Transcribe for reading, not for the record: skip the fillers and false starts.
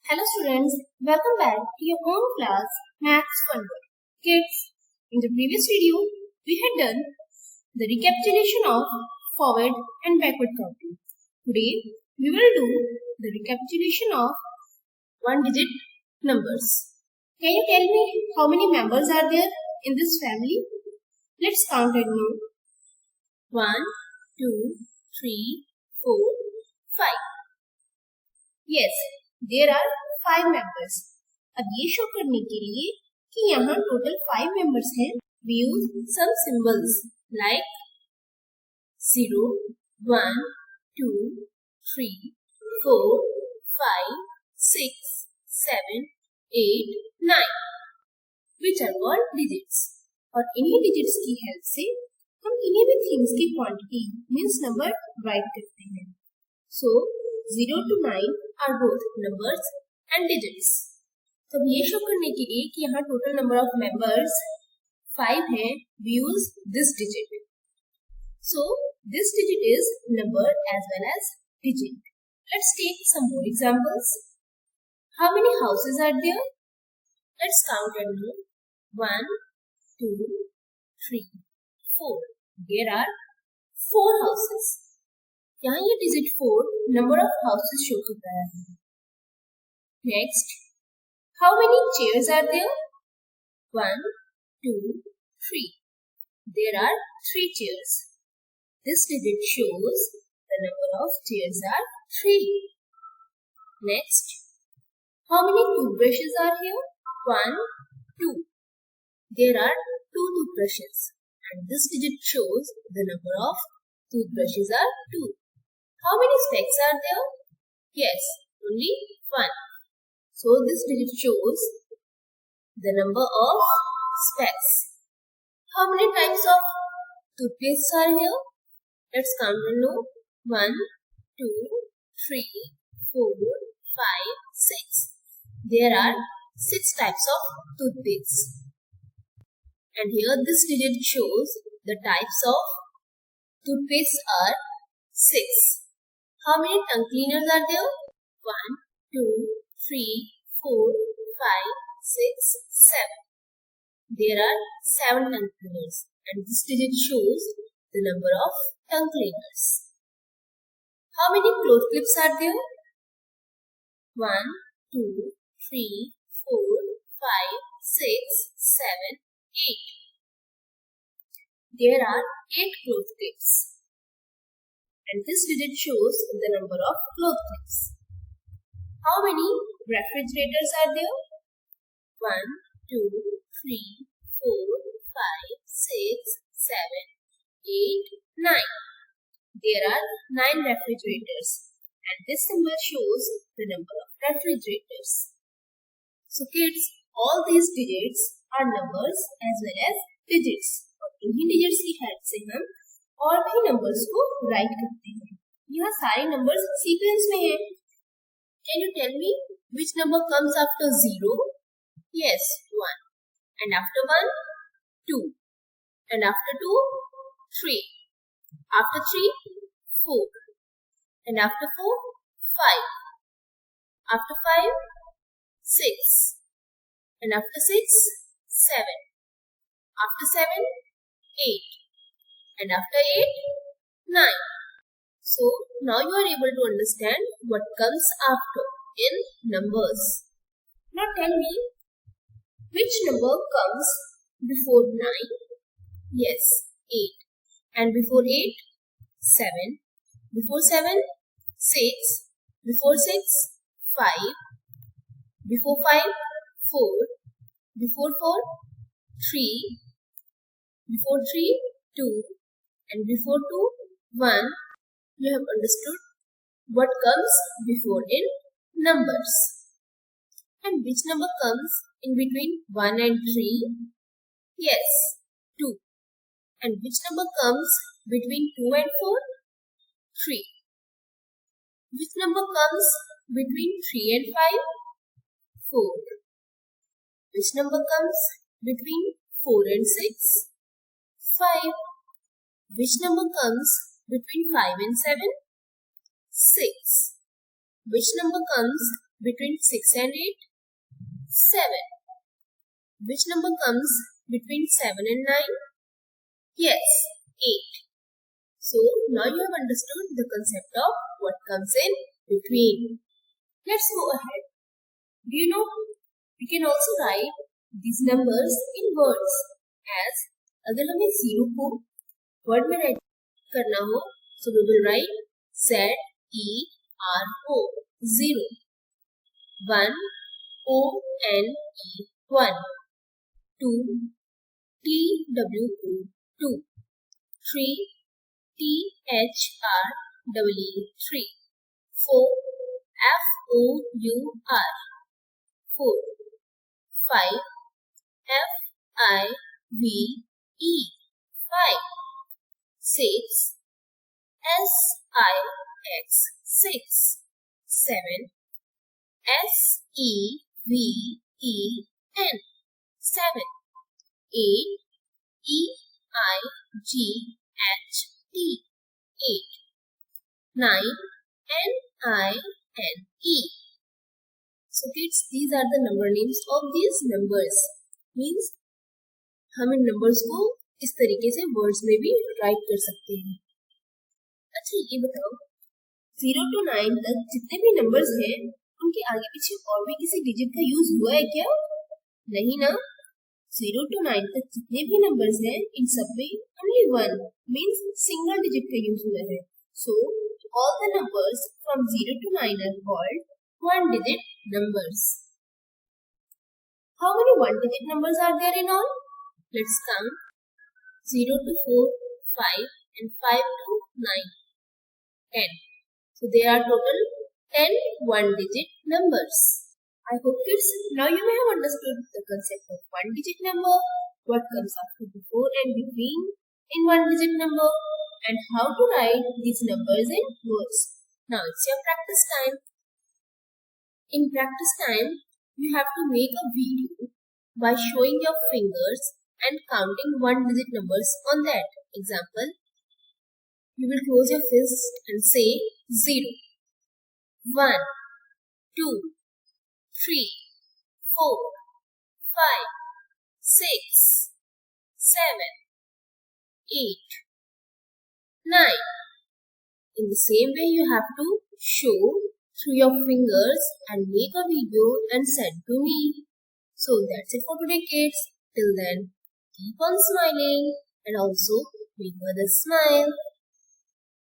Hello students, welcome back to your own class, Maths 1. Kids, in the previous video, we had done the recapitulation of forward and backward counting. Today, we will do the recapitulation of one-digit numbers. Can you tell me how many members are there in this family? Let's count and know. 1, 2, 3, 4, 5. Yes, there are 5 members. अब ये show करने के लिए कि यहाँ total 5 members हैं, we use some symbols like 0, 1, 2, 3, 4, 5, 6, 7, 8, 9, which are called digits. और इन्हीं digits की हेल्प से हम किन्हीं भी things की quantity means number write करते हैं. So 0 to 9 are both numbers and digits. तो ये शो करने के लिए कि यहाँ total number of members 5 हैं, we use this digit. So this digit is number as well as digit. Let's take some more examples. How many houses are there? Let's count and know. 1, 2, 3, 4. There are 4 houses. यहाँ ये digit 4 number of houses show कर रहा है. Next, how many chairs are there? 1, 2, 3. There are 3 chairs. This digit shows the number of chairs are 3. Next, how many toothbrushes are here? 1, 2. There are 2 toothbrushes, and this digit shows the number of toothbrushes are 2. How many specs are there? Yes, only 1. So this digit shows the number of specs. How many types of toothpastes are here? Let's count and know. 1, 2, 3, 4, 5, 6. There are 6 types of toothpastes. And here this digit shows the types of toothpastes are 6. How many tongue cleaners are there? 1, 2, 3, 4, 5, 6, 7. There are 7 tongue cleaners, and this digit shows the number of tongue cleaners. How many cloth clips are there? 1, 2, 3, 4, 5, 6, 7, 8. There are 8 cloth clips. And this digit shows the number of cloth clips. How many refrigerators are there? 1, 2, 3, 4, 5, 6, 7, 8, 9. There are 9 refrigerators, and this symbol shows the number of refrigerators. So kids, all these digits are numbers as well as digits. और इन्हीं digits की help से हम और भी numbers को right करते हैं. यहाँ सारे नंबर्स सीक्वेंस में हैं. Can you tell me which number comes after 0? Yes, 1. And after 1, 2. And after 2, 3. After 3, 4. And after 4, 5. After 5, 6. And after 6, 7. After 7, 8. And after 8, 9. So, now you are able to understand what comes after in numbers. Now tell me, which number comes before 9? Yes, 8. And before 8, 7. Before 7, 6. Before 6, 5. Before 5, 4. Before 4, 3. Before 3, 2. And before 2, 1. You have understood what comes before in numbers. And which number comes in between 1 and 3? Yes, 2. And which number comes between 2 and 4? 3. Which number comes between 3 and 5? 4. Which number comes between 4 and 6? 5. Which number comes between 5 and 7? 6. Which number comes between 6 and 8? 7. Which number comes between 7 and 9? Yes, 8. So, now you have understood the concept of what comes in between. Let's go ahead. Do you know, we can also write these numbers in words as अगर हमें 0 को word में write करना हो, so we will write Z-E-R-O, 0. 1, O-N-E, 1. 2, T-W-O, 2. 3, T-H-R-E-E, 3. 4, F-O-U-R, 4. 5, F-I-V-E, 5. 6, S-I-X, 6. 7, S-E-V-E-N, 7. 8, E-I-G-H-T, 8. 9, N-I-N-E. So kids, these are the number names of these numbers. Means हम इन numbers को इस तरीके से words में भी write कर सकते हैं. अच्छा ये बताओ 0 to 9 तक जितने भी numbers हैं उनके आगे पीछे और भी किसी digit का use हुआ है क्या? नहीं ना. 0 to 9 तक जितने भी numbers हैं इन सब में only 1 means single digit का use हुआ है. So all the numbers from 0 to 9 are called one digit numbers. How many one digit numbers are there in all? Let's count. 0 to 4, 5 and 5 to 9, 10. So there are total 10 one digit numbers. I hope kids, now you may have understood the concept of one digit number, what comes after, before and between in one digit number, and how to write these numbers in words. Now it's your practice time. In practice time, you have to make a video by showing your fingers and counting one digit numbers on that. Example, you will close your fist and say 0, 1, 2, 3, 4, 5, 6, 7, 8, 9. In the same way, you have to show through your fingers and make a video and send to me. So that's it for today kids. Till then, keep on smiling and also make others smile.